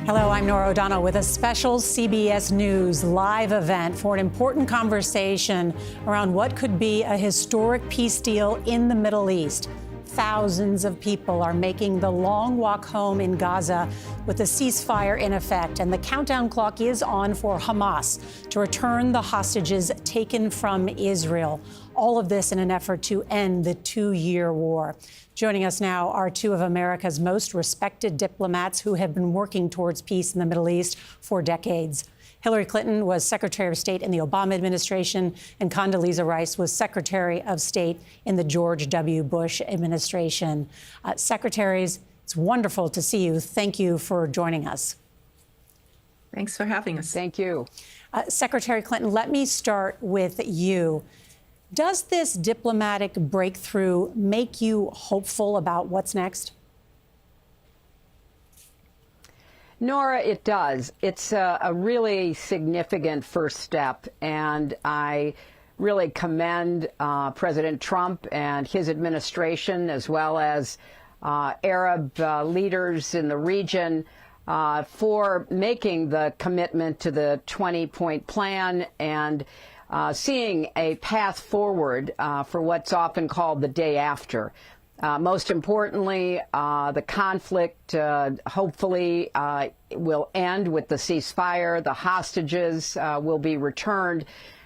Hello, I'm Norah O'Donnell with a special CBS News live event for an important conversation around what could be a historic peace deal in the Middle East. Thousands of people are making the long walk home in Gaza with the ceasefire in effect, and the countdown clock is on for Hamas to return the hostages taken from Israel. All of this in an effort to end the two-year war. Joining us now are two of America's most respected diplomats who have been working towards peace in the Middle East for decades. Hillary Clinton was Secretary of State in the Obama administration, and Condoleezza Rice was Secretary of State in the George W. Bush administration. Secretaries, it's wonderful to see you. Thank you for joining us. Thanks for having us. Thank you. Secretary Clinton, let me start with you. Does this diplomatic breakthrough make you hopeful about what's next? Norah, it does. It's a really significant first step, and I really commend President Trump and his administration, as well as Arab leaders in the region, for making the commitment to the 20-point plan and seeing a path forward for what's often called the day after. Most importantly, the conflict hopefully will end with the ceasefire. The hostages will be returned.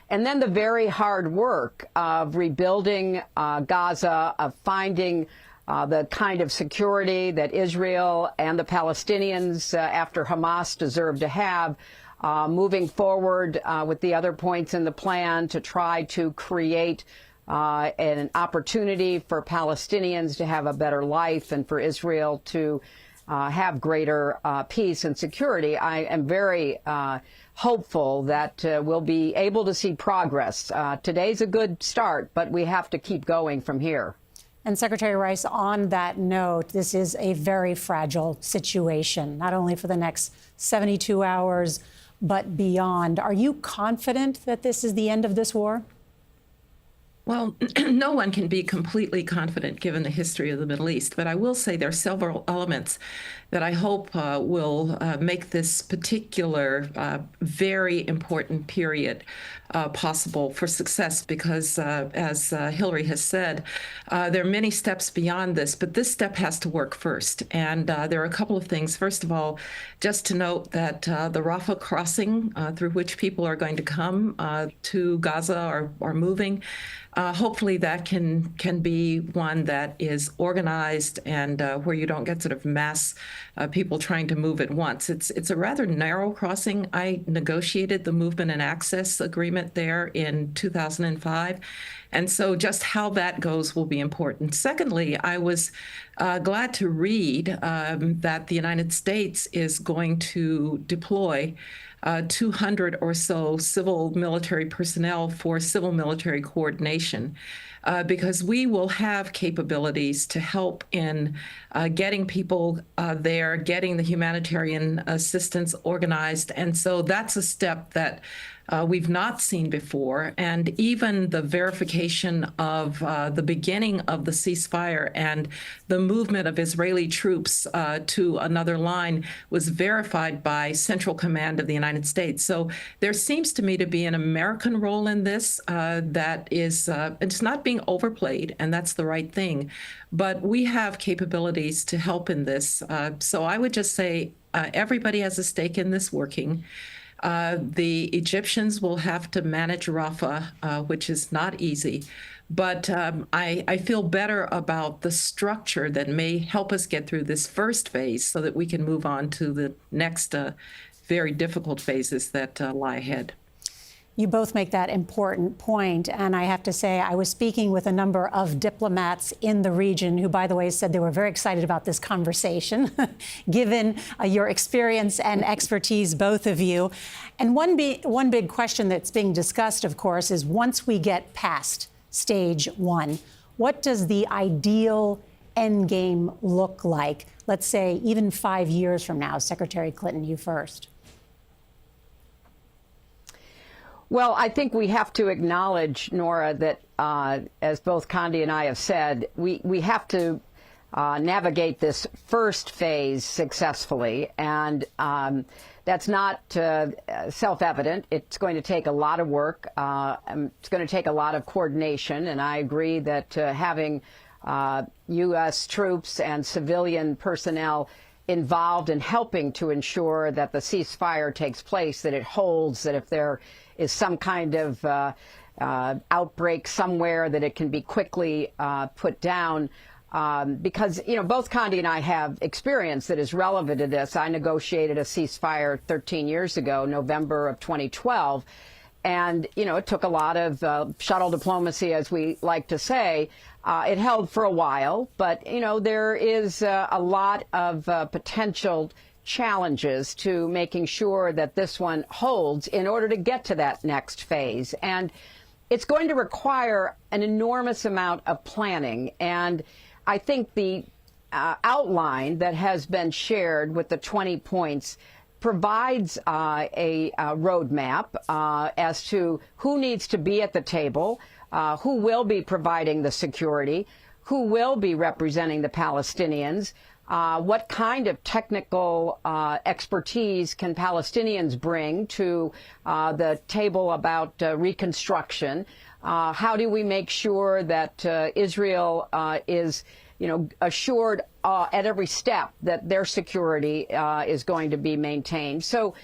And then the very hard work of rebuilding Gaza, of finding the kind of security that Israel and the Palestinians after Hamas deserve to have, moving forward with the other points in the plan to try to create an opportunity for Palestinians to have a better life and for Israel to have greater peace and security. I am very hopeful that we'll be able to see progress. Today's a good start, but we have to keep going from here. And Secretary Rice, on that note, this is a very fragile situation, not only for the next 72 hours, but beyond. Are you confident that this is the end of this war? Well, no one can be completely confident given the history of the Middle East, but I will say there are several elements that I hope will make this particular very important period possible for success because, as Hillary has said, there are many steps beyond this, but this step has to work first. And there are a couple of things. First of all, just to note that the Rafah crossing through which people are going to come to Gaza are moving. Hopefully that can be one that is organized and where you don't get sort of mass people trying to move at once. It's a rather narrow crossing. I negotiated the movement and access agreement there in 2005. And so just how that goes will be important. Secondly, I was glad to read that the United States is going to deploy 200 or so civil military personnel for civil military coordination, because we will have capabilities to help in getting people there, getting the humanitarian assistance organized. And so that's a step that we've not seen before. And even the verification of the beginning of the ceasefire and the movement of Israeli troops to another line was verified by Central Command of the United States. So there seems to me to be an American role in this that is, it's not being overplayed, and that's the right thing. But we have capabilities to help in this. So I would just say everybody has a stake in this working. The Egyptians will have to manage Rafah, which is not easy. But I feel better about the structure that may help us get through this first phase so that we can move on to the next very difficult phases that lie ahead. You both make that important point, and I have to say I was speaking with a number of diplomats in the region who, by the way, said they were very excited about this conversation, given your experience and expertise, both of you. And one big question that's being discussed, of course, is once we get past stage one, what does the ideal end game look like? Let's say even 5 years from now. Secretary Clinton, you first. Well, I think we have to acknowledge, Norah, that as both Condi and I have said, we have to navigate this first phase successfully. And that's not self-evident. It's going to take a lot of work. It's going to take a lot of coordination. And I agree that having U.S. troops and civilian personnel involved in helping to ensure that the ceasefire takes place, that it holds, that if there is some kind of outbreak somewhere, that it can be quickly put down. Because, you know, both Condi and I have experience that is relevant to this. I negotiated a ceasefire 13 years ago, November of 2012. And, you know, it took a lot of shuttle diplomacy, as we like to say. It held for a while, but, you know, there is a lot of potential challenges to making sure that this one holds in order to get to that next phase. And it's going to require an enormous amount of planning. And I think the outline that has been shared with the 20 points provides a roadmap as to who needs to be at the table, who will be providing the security, who will be representing the Palestinians, what kind of technical expertise can Palestinians bring to the table about reconstruction. How do we make sure that Israel is, you know, assured at every step that their security is going to be maintained? So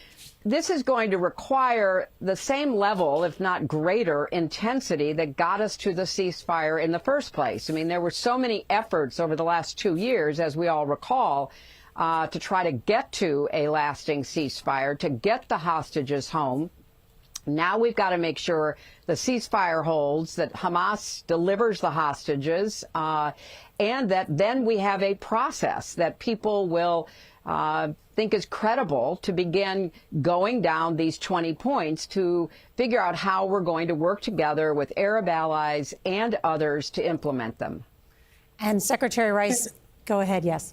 this is going to require the same level, if not greater, intensity that got us to the ceasefire in the first place. I mean, there were so many efforts over the last 2 years, as we all recall, to try to get to a lasting ceasefire, to get the hostages home. Now we've got to make sure the ceasefire holds, that Hamas delivers the hostages, and that then we have a process that people will think is credible to begin going down these 20 points to figure out how we're going to work together with Arab allies and others to implement them. And Secretary Rice, go ahead, yes.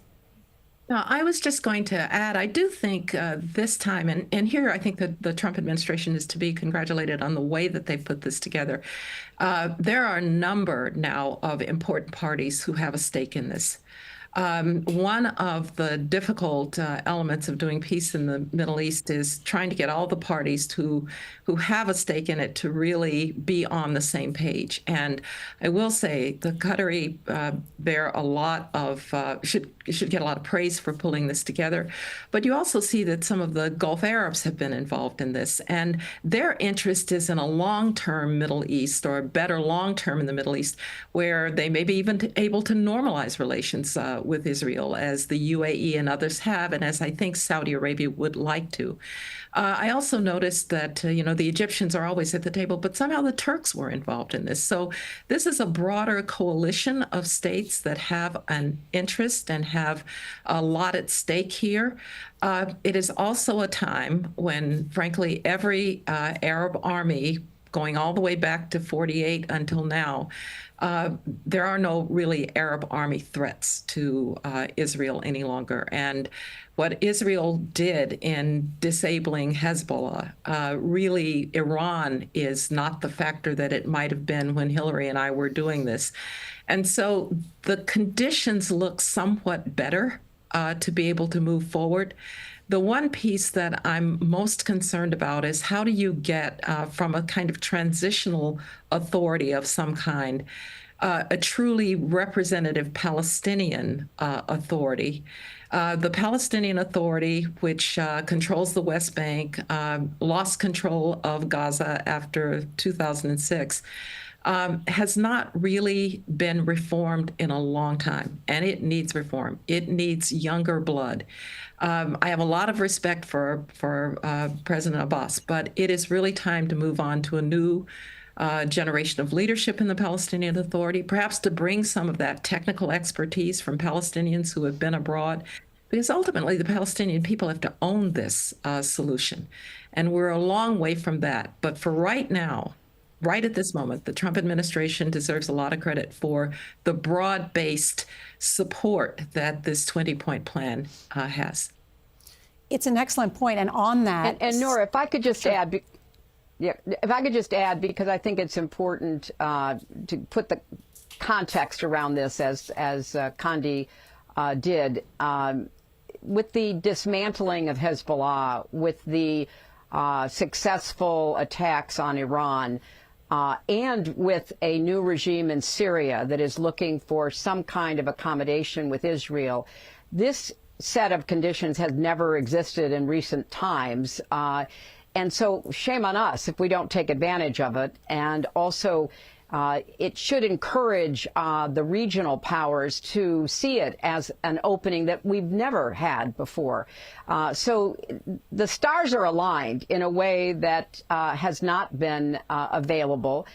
No, I was just going to add, I do think this time, and here I think that the Trump administration is to be congratulated on the way that they put this together. There are a number now of important parties who have a stake in this. One of the difficult elements of doing peace in the Middle East is trying to get all the parties who have a stake in it to really be on the same page. And I will say the Qatari bear a lot of should get a lot of praise for pulling this together. But you also see that some of the Gulf Arabs have been involved in this, and their interest is in a long-term Middle East, or a better long-term in the Middle East, where they may be even able to normalize relations with Israel, as the UAE and others have, and as I think Saudi Arabia would like to. I also noticed that, you know, the Egyptians are always at the table, but somehow the Turks were involved in this. So this is a broader coalition of states that have an interest and have a lot at stake here. It is also a time when, frankly, every Arab army, going all the way back to 48 until now, there are no really Arab army threats to Israel any longer. And what Israel did in disabling Hezbollah, really, Iran is not the factor that it might have been when Hillary and I were doing this. And so the conditions look somewhat better to be able to move forward. The one piece that I'm most concerned about is how do you get from a kind of transitional authority of some kind, a truly representative Palestinian authority. The Palestinian Authority, which controls the West Bank, lost control of Gaza after 2006, has not really been reformed in a long time, and it needs reform. It needs younger blood. I have a lot of respect for President Abbas, but it is really time to move on to a new generation of leadership in the Palestinian Authority, perhaps to bring some of that technical expertise from Palestinians who have been abroad, because ultimately the Palestinian people have to own this solution. And we're a long way from that. But for right now, right at this moment, the Trump administration deserves a lot of credit for the broad-based support that this 20-point plan has. It's an excellent point. And on that... And Norah, if I could just add... Yeah, if I could just add, because I think it's important to put the context around this, as Condi did. With the dismantling of Hezbollah, with the successful attacks on Iran, and with a new regime in Syria that is looking for some kind of accommodation with Israel, this set of conditions has never existed in recent times. And so shame on us if we don't take advantage of it. And also, it should encourage the regional powers to see it as an opening that we've never had before. So the stars are aligned in a way that has not been available.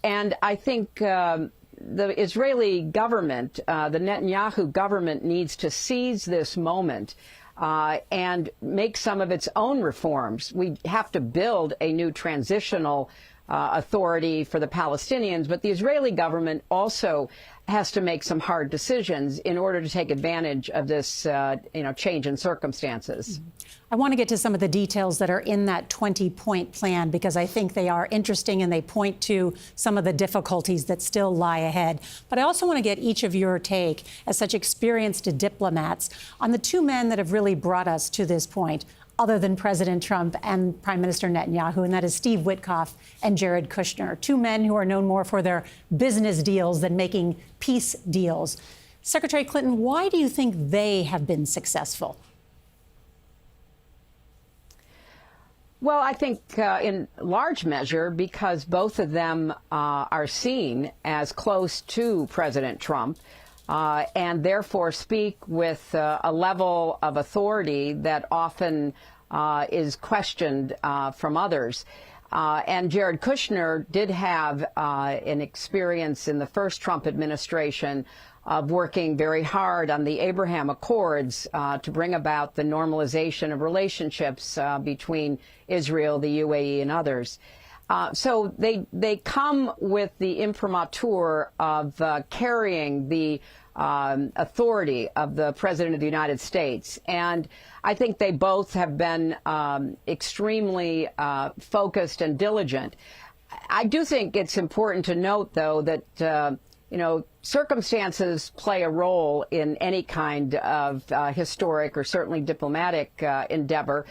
And I think the Israeli government, the Netanyahu government, needs to seize this moment and make some of its own reforms. We have to build a new transitional authority for the Palestinians, but the Israeli government also has to make some hard decisions in order to take advantage of this, change in circumstances. I want to get to some of the details that are in that 20-point plan, because I think they are interesting and they point to some of the difficulties that still lie ahead. But I also want to get each of your take, as such experienced diplomats, on the two men that have really brought us to this point, other than President Trump and Prime Minister Netanyahu, and that is Steve Witkoff and Jared Kushner, two men who are known more for their business deals than making peace deals. Secretary Clinton, why do you think they have been successful? Well, I think in large measure because both of them are seen as close to President Trump and therefore speak with a level of authority that often is questioned from others. And Jared Kushner did have an experience in the first Trump administration of working very hard on the Abraham Accords to bring about the normalization of relationships between Israel, the UAE, and others. So they come with the imprimatur of carrying the authority of the President of the United States. And I think they both have been extremely focused and diligent. I do think it's important to note, though, that circumstances play a role in any kind of historic or certainly diplomatic endeavor.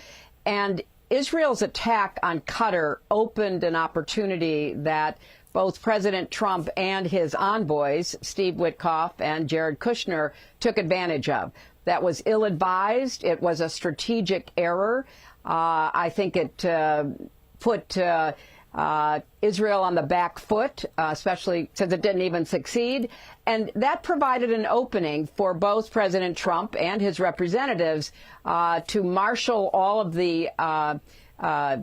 And Israel's attack on Qatar opened an opportunity that both President Trump and his envoys, Steve Witkoff and Jared Kushner, took advantage of. That was ill-advised. It was a strategic error. I think it put Israel on the back foot, especially since it didn't even succeed. And that provided an opening for both President Trump and his representatives to marshal all of the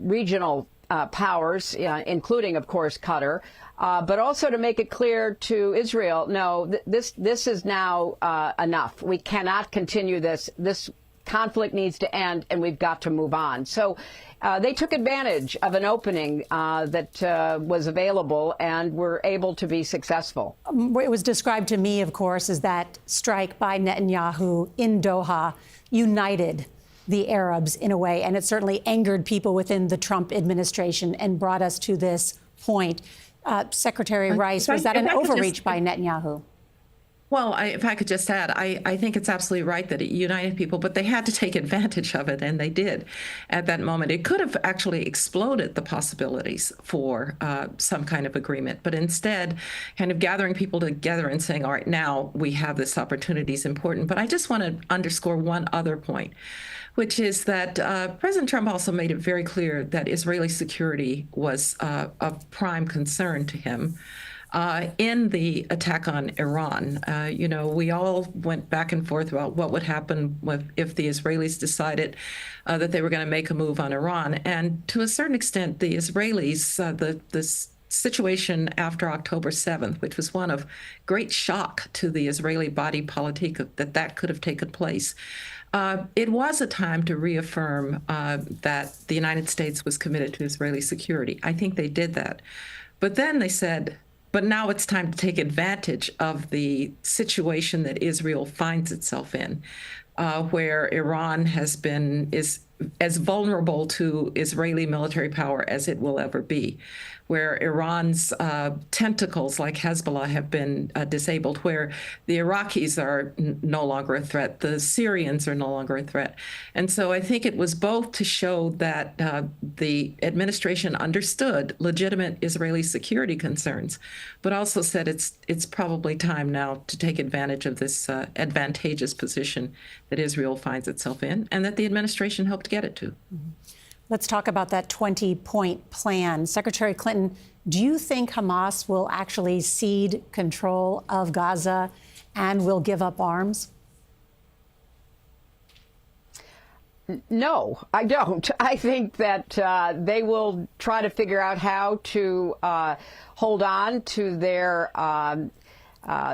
regional powers, including, of course, Qatar, but also to make it clear to Israel, no, this is now enough. We cannot continue this. This conflict needs to end, and we've got to move on. So they took advantage of an opening that was available and were able to be successful. It was described to me, of course, as that strike by Netanyahu in Doha united the Arabs in a way, and it certainly angered people within the Trump administration and brought us to this point. Secretary Rice, was that an overreach by Netanyahu? Well, if I could just add, I think it's absolutely right that it united people, but they had to take advantage of it, and they did at that moment. It could have actually exploded the possibilities for some kind of agreement, but instead kind of gathering people together and saying, all right, now we have this opportunity is important. But I just want to underscore one other point, which is that President Trump also made it very clear that Israeli security was of prime concern to him. In the attack on Iran, we all went back and forth about what would happen if the Israelis decided that they were going to make a move on Iran. And to a certain extent, the Israelis, the situation after October 7th, which was one of great shock to the Israeli body politic that could have taken place, it was a time to reaffirm that the United States was committed to Israeli security. I think they did that. But then they said, but now it's time to take advantage of the situation that Israel finds itself in, where Iran is as vulnerable to Israeli military power as it will ever be, where Iran's tentacles like Hezbollah have been disabled, where the Iraqis are no longer a threat, the Syrians are no longer a threat. And so I think it was both to show that the administration understood legitimate Israeli security concerns, but also said it's probably time now to take advantage of this advantageous position that Israel finds itself in, and that the administration helped get it to. Mm-hmm. Let's talk about that 20-point plan. Secretary Clinton, do you think Hamas will actually cede control of Gaza and will give up arms? No, I don't. I think that they will try to figure out how to hold on to their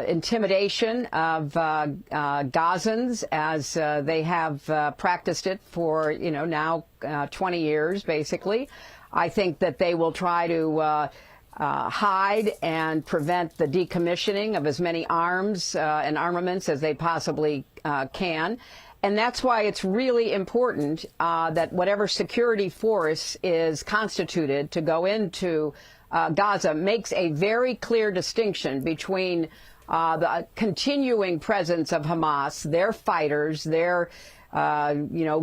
intimidation of Gazans as they have practiced it for, now 20 years, basically. I think that they will try to hide and prevent the decommissioning of as many arms and armaments as they possibly can. And that's why it's really important that whatever security force is constituted to go into Gaza makes a very clear distinction between the continuing presence of Hamas, their fighters, their, hardcore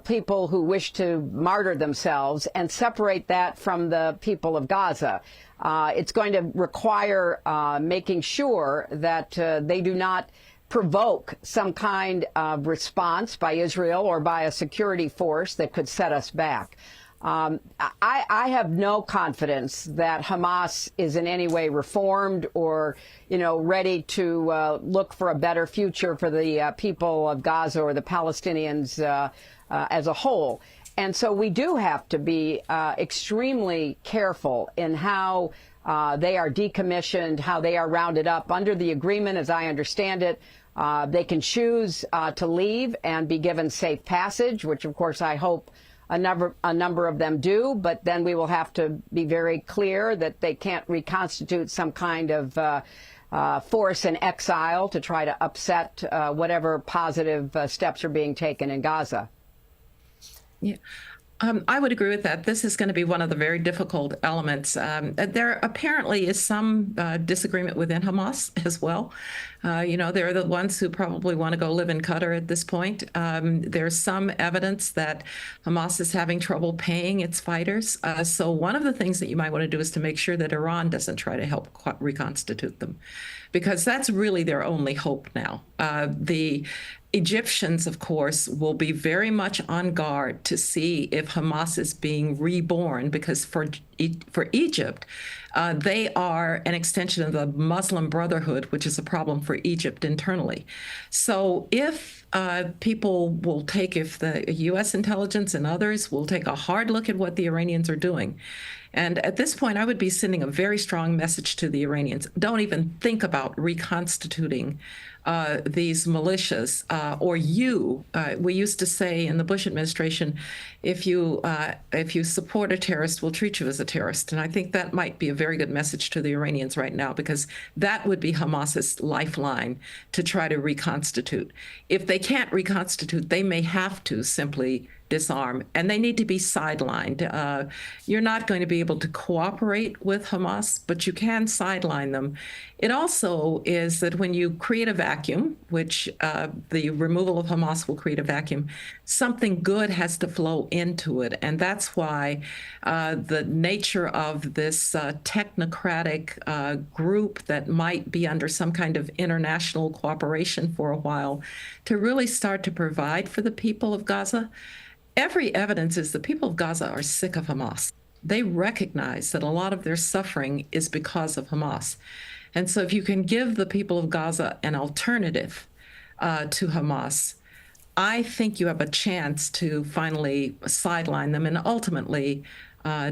people who wish to martyr themselves, and separate that from the people of Gaza. It's going to require making sure that they do not provoke some kind of response by Israel or by a security force that could set us back. I have no confidence that Hamas is in any way reformed or, ready to look for a better future for the people of Gaza or the Palestinians as a whole. And so we do have to be extremely careful in how they are decommissioned, how they are rounded up. Under the agreement, as I understand it, they can choose to leave and be given safe passage, which, of course, I hope a number of them do, but then we will have to be very clear that they can't reconstitute some kind of force in exile to try to upset whatever positive steps are being taken in Gaza. Yeah. I would agree with that. This is going to be one of the very difficult elements. There apparently is some disagreement within Hamas as well. They're the ones who probably want to go live in Qatar at this point. There's some evidence that Hamas is having trouble paying its fighters. So one of the things that you might want to do is to make sure that Iran doesn't try to help reconstitute them, because that's really their only hope now. The Egyptians, of course, will be very much on guard to see if Hamas is being reborn, because for Egypt, they are an extension of the Muslim Brotherhood, which is a problem for Egypt internally. So if people will take, if the U.S. intelligence and others will take a hard look at what the Iranians are doing, and at this point, I would be sending a very strong message to the Iranians. Don't even think about reconstituting these militias, or we used to say in the Bush administration, if you support a terrorist, we'll treat you as a terrorist. And I think that might be a very good message to the Iranians right now, because that would be Hamas's lifeline to try to reconstitute. If they can't reconstitute, they may have to simply disarm, and they need to be sidelined. You're not going to be able to cooperate with Hamas, but you can sideline them. It also is that when you create a vacuum, which the removal of Hamas will create a vacuum, something good has to flow into it. And that's why the nature of this technocratic group that might be under some kind of international cooperation for a while to really start to provide for the people of Gaza. Every evidence is the people of Gaza are sick of Hamas. They recognize that a lot of their suffering is because of Hamas. And so if you can give the people of Gaza an alternative to Hamas, I think you have a chance to finally sideline them and ultimately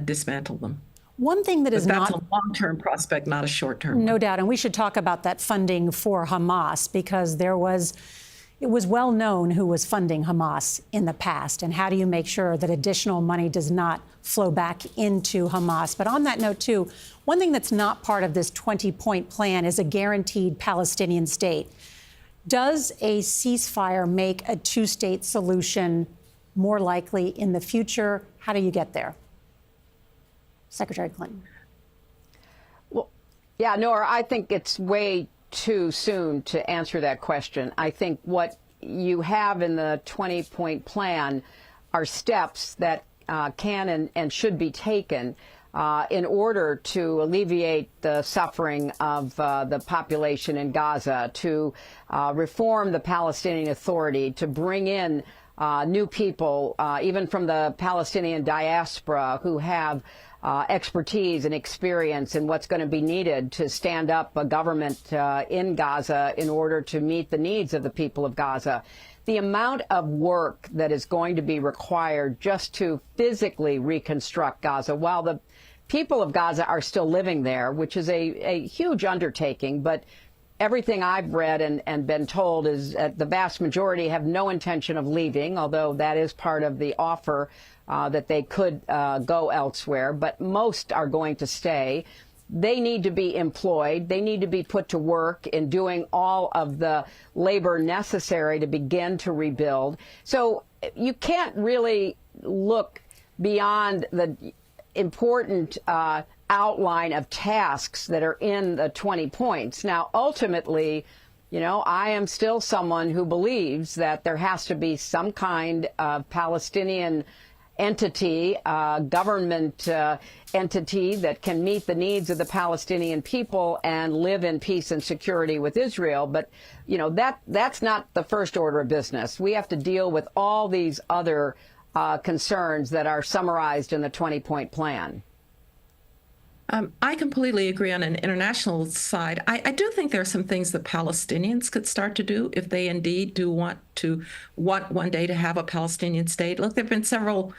dismantle them. One thing that is not a long-term prospect, not a short-term. No doubt. And we should talk about that funding for Hamas, because it was well known who was funding Hamas in the past. And how do you make sure that additional money does not flow back into Hamas? But on that note, too, one thing that's not part of this 20-point plan is a guaranteed Palestinian state. Does a ceasefire make a two-state solution more likely in the future? How do you get there? Secretary Clinton. Well, yeah, Nora, I think it's way too soon to answer that question. I think what you have in the 20-point plan are steps that can and should be taken in order to alleviate the suffering of the population in Gaza, to reform the Palestinian Authority, to bring in new people, even from the Palestinian diaspora, who have expertise and experience in what's going to be needed to stand up a government in Gaza in order to meet the needs of the people of Gaza. The amount of work that is going to be required just to physically reconstruct Gaza, while the people of Gaza are still living there, which is a huge undertaking, but everything I've read and been told is that the vast majority have no intention of leaving, although that is part of the offer that they could go elsewhere, but most are going to stay. They need to be employed. They need to be put to work in doing all of the labor necessary to begin to rebuild. So you can't really look beyond the important outline of tasks that are in the 20 points. Now, ultimately, you know, I am still someone who believes that there has to be some kind of Palestinian entity, government entity that can meet the needs of the Palestinian people and live in peace and security with Israel. But, you know, that's not the first order of business. We have to deal with all these other concerns that are summarized in the 20-point plan. I completely agree on an international side. I do think there are some things the Palestinians could start to do if they indeed do want one day to have a Palestinian state. Look, there have been several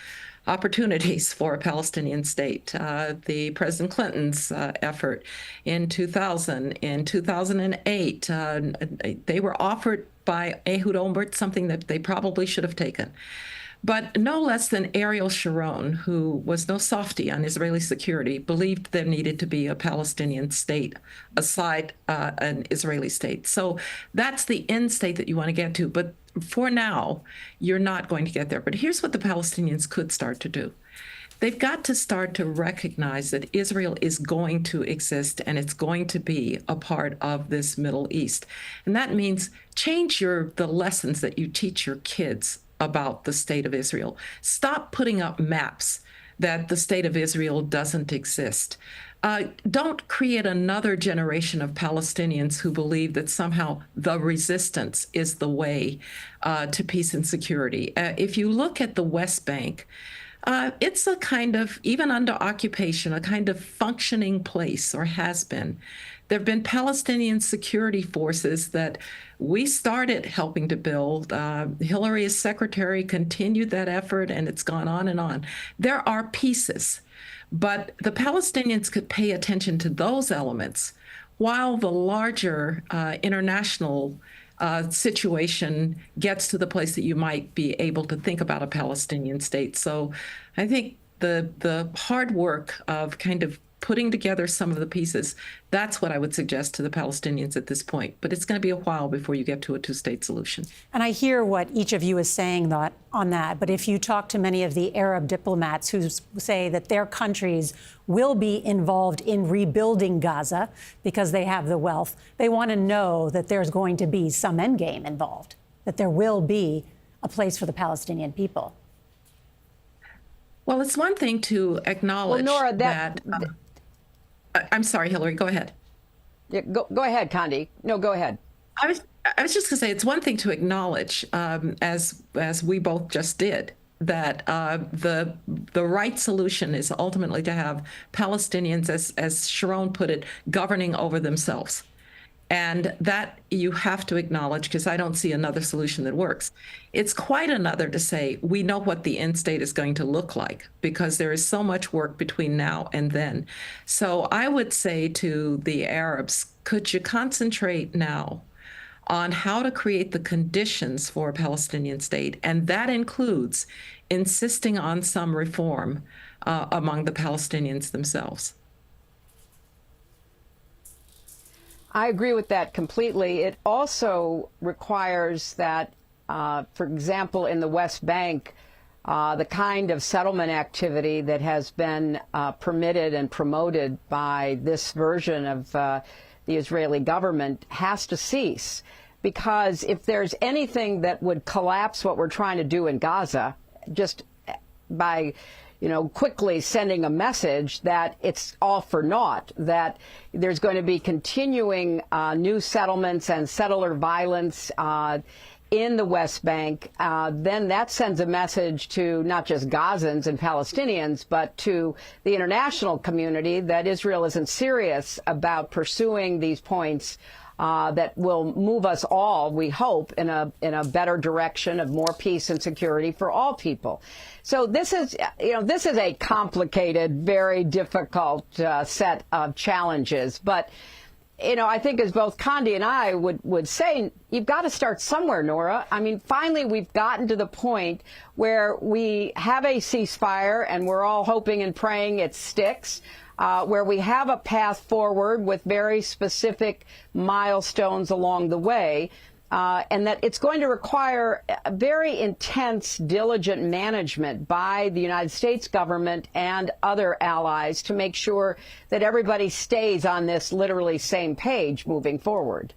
opportunities for a Palestinian state. The President Clinton's effort in 2000, in 2008, they were offered by Ehud Olmert something that they probably should have taken. But no less than Ariel Sharon, who was no softy on Israeli security, believed there needed to be a Palestinian state aside an Israeli state. So that's the end state that you want to get to. But for now, you're not going to get there. But here's what the Palestinians could start to do. They've got to start to recognize that Israel is going to exist and it's going to be a part of this Middle East. And that means change the lessons that you teach your kids about the state of Israel. Stop putting up maps that the state of Israel doesn't exist. Don't create another generation of Palestinians who believe that somehow the resistance is the way to peace and security. If you look at the West Bank, it's a kind of, even under occupation, a kind of functioning place, or has been. There have been Palestinian security forces that we started helping to build. Hillary, as secretary, continued that effort, and it's gone on and on. There are pieces, but the Palestinians could pay attention to those elements while the larger international situation gets to the place that you might be able to think about a Palestinian state. So I think the hard work of kind of putting together some of the pieces, that's what I would suggest to the Palestinians at this point. But it's going to be a while before you get to a two-state solution. And I hear what each of you is saying on that. But if you talk to many of the Arab diplomats who say that their countries will be involved in rebuilding Gaza because they have the wealth, they want to know that there's going to be some endgame involved, that there will be a place for the Palestinian people. Well, it's one thing to acknowledge Nora, that I'm sorry, Hillary, go ahead. Yeah, go ahead, Condi. No, go ahead. I was just going to say, it's one thing to acknowledge, as we both just did, that the right solution is ultimately to have Palestinians, as Sharon put it, governing over themselves. And that you have to acknowledge, because I don't see another solution that works. It's quite another to say, we know what the end state is going to look like, because there is so much work between now and then. So I would say to the Arabs, could you concentrate now on how to create the conditions for a Palestinian state? And that includes insisting on some reform among the Palestinians themselves. I agree with that completely. It also requires that, for example, in the West Bank, the kind of settlement activity that has been permitted and promoted by this version of the Israeli government has to cease. Because if there's anything that would collapse what we're trying to do in Gaza, just by quickly sending a message that it's all for naught, that there's going to be continuing new settlements and settler violence in the West Bank, then that sends a message to not just Gazans and Palestinians, but to the international community that Israel isn't serious about pursuing these points that will move us all, we hope, in a better direction of more peace and security for all people. So this is a complicated, very difficult set of challenges. But I think, as both Condi and I would say, you've got to start somewhere, Norah. I mean, finally, we've gotten to the point where we have a ceasefire, and we're all hoping and praying it sticks. Where we have a path forward with very specific milestones along the way, and that it's going to require a very intense, diligent management by the United States government and other allies to make sure that everybody stays on this literally same page moving forward.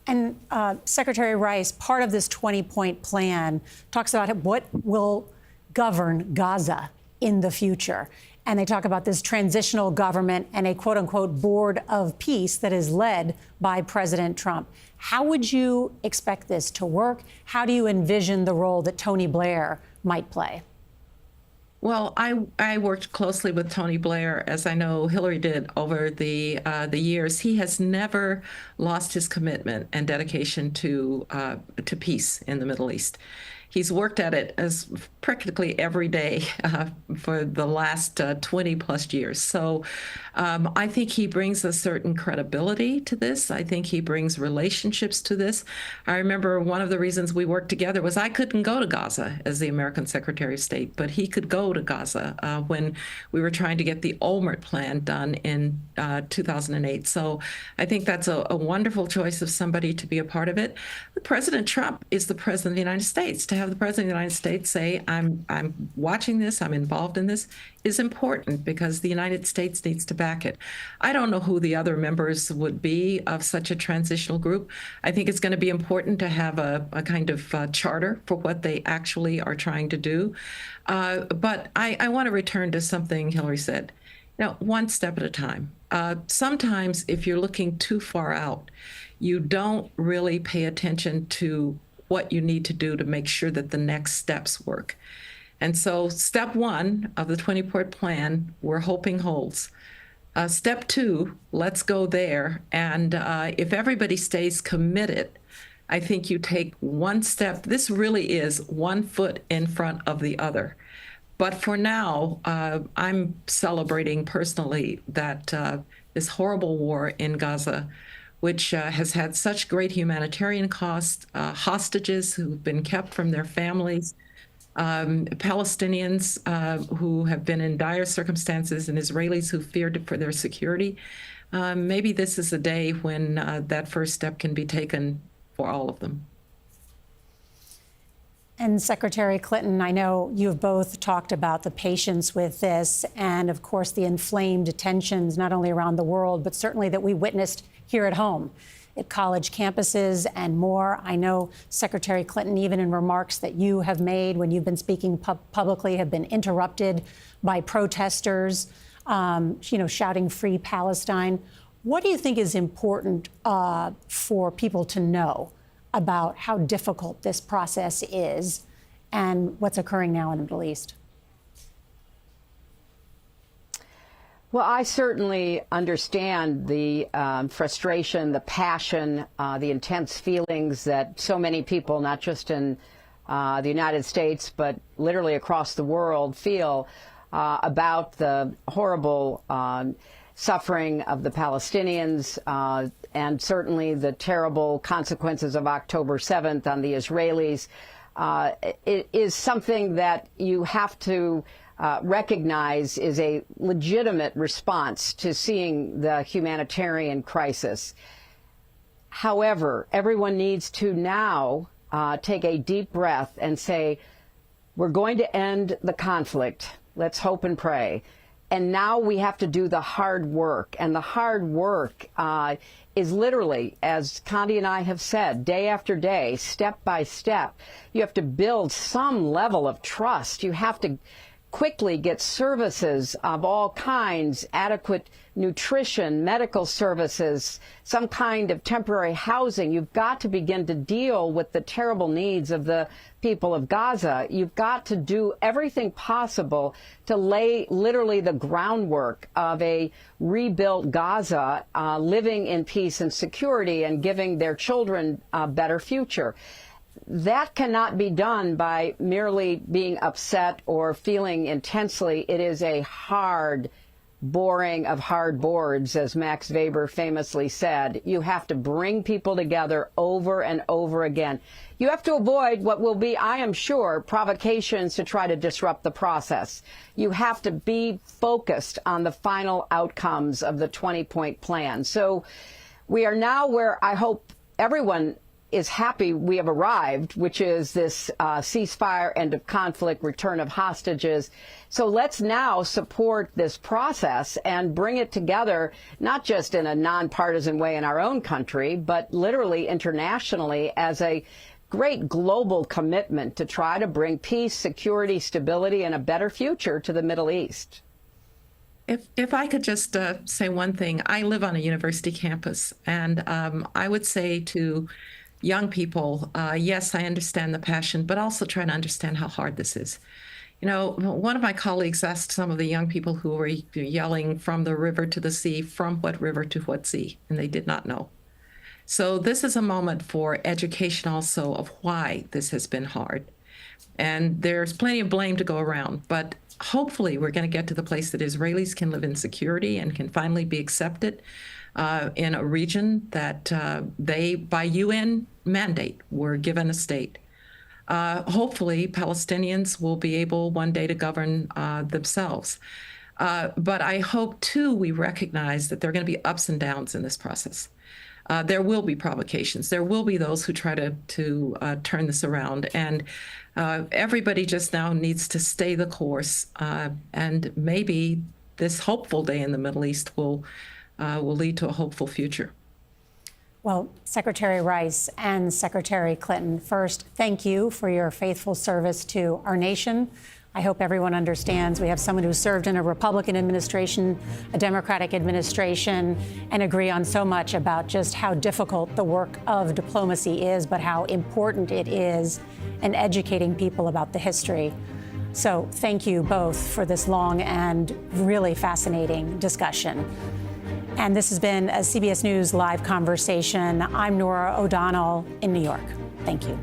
And Secretary Rice, part of this 20-point plan talks about what will govern Gaza in the future. And they talk about this transitional government and a quote-unquote board of peace that is led by President Trump. How would you expect this to work? How do you envision the role that Tony Blair might play? Well, I worked closely with Tony Blair, as I know Hillary did, over the years. He has never lost his commitment and dedication to peace in the Middle East. He's worked at it as practically every day for the last 20 plus years. So I think he brings a certain credibility to this. I think he brings relationships to this. I remember one of the reasons we worked together was I couldn't go to Gaza as the American Secretary of State, but he could go to Gaza when we were trying to get the Olmert plan done in 2008. So I think that's a wonderful choice of somebody to be a part of it. President Trump is the President of the United States. To have the President of the United States say, I'm watching this, I'm involved in this, is important because the United States needs to back it. I don't know who the other members would be of such a transitional group. I think it's going to be important to have a kind of charter for what they actually are trying to do. But I want to return to something Hillary said. One step at a time. Sometimes if you're looking too far out, you don't really pay attention to what you need to do to make sure that the next steps work. And so step one of the 20-point plan, we're hoping holds. Step two, let's go there. And if everybody stays committed, I think you take one step. This really is one foot in front of the other. But for now, I'm celebrating personally that this horrible war in Gaza, which has had such great humanitarian costs, hostages who've been kept from their families, Palestinians who have been in dire circumstances, and Israelis who feared for their security. Maybe this is a day when that first step can be taken for all of them. And Secretary Clinton, I know you've both talked about the patience with this and, of course, the inflamed tensions not only around the world, but certainly that we witnessed here at home, at college campuses and more. I know Secretary Clinton, even in remarks that you have made when you've been speaking publicly, have been interrupted by protesters, shouting "Free Palestine." What do you think is important for people to know about how difficult this process is and what's occurring now in the Middle East? Well, I certainly understand the frustration, the passion, the intense feelings that so many people, not just in the United States, but literally across the world, feel about the horrible suffering of the Palestinians and certainly the terrible consequences of October 7th on the Israelis. It is something that you have to recognize is a legitimate response to seeing the humanitarian crisis. However, everyone needs to now take a deep breath and say, we're going to end the conflict. Let's hope and pray. And now we have to do the hard work. And the hard work is literally, as Condi and I have said, day after day, step by step. You have to build some level of trust. You have to quickly get services of all kinds, adequate nutrition, medical services, some kind of temporary housing. You've got to begin to deal with the terrible needs of the people of Gaza. You've got to do everything possible to lay literally the groundwork of a rebuilt Gaza, living in peace and security and giving their children a better future. That cannot be done by merely being upset or feeling intensely. It is a hard boring of hard boards, as Max Weber famously said. You have to bring people together over and over again. You have to avoid what will be, I am sure, provocations to try to disrupt the process. You have to be focused on the final outcomes of the 20-point plan. So we are now where I hope everyone is happy we have arrived, which is this ceasefire, end of conflict, return of hostages. So let's now support this process and bring it together, not just in a nonpartisan way in our own country, but literally internationally as a great global commitment to try to bring peace, security, stability, and a better future to the Middle East. If I could just say one thing, I live on a university campus, and I would say to young people, yes, I understand the passion, but also try to understand how hard this is. You know, one of my colleagues asked some of the young people who were yelling from the river to the sea, from what river to what sea, and they did not know. So this is a moment for education also of why this has been hard. And there's plenty of blame to go around, but hopefully we're going to get to the place that Israelis can live in security and can finally be accepted in a region that they, by UN mandate, were given a state. Hopefully, Palestinians will be able one day to govern themselves. But I hope, too, we recognize that there are going to be ups and downs in this process. There will be provocations. There will be those who try to turn this around. And everybody just now needs to stay the course. And maybe this hopeful day in the Middle East will lead to a hopeful future. Well, Secretary Rice and Secretary Clinton, first, thank you for your faithful service to our nation. I hope everyone understands we have someone who served in a Republican administration, a Democratic administration, and agree on so much about just how difficult the work of diplomacy is, but how important it is in educating people about the history. So thank you both for this long and really fascinating discussion. And this has been a CBS News Live conversation. I'm Norah O'Donnell in New York. Thank you.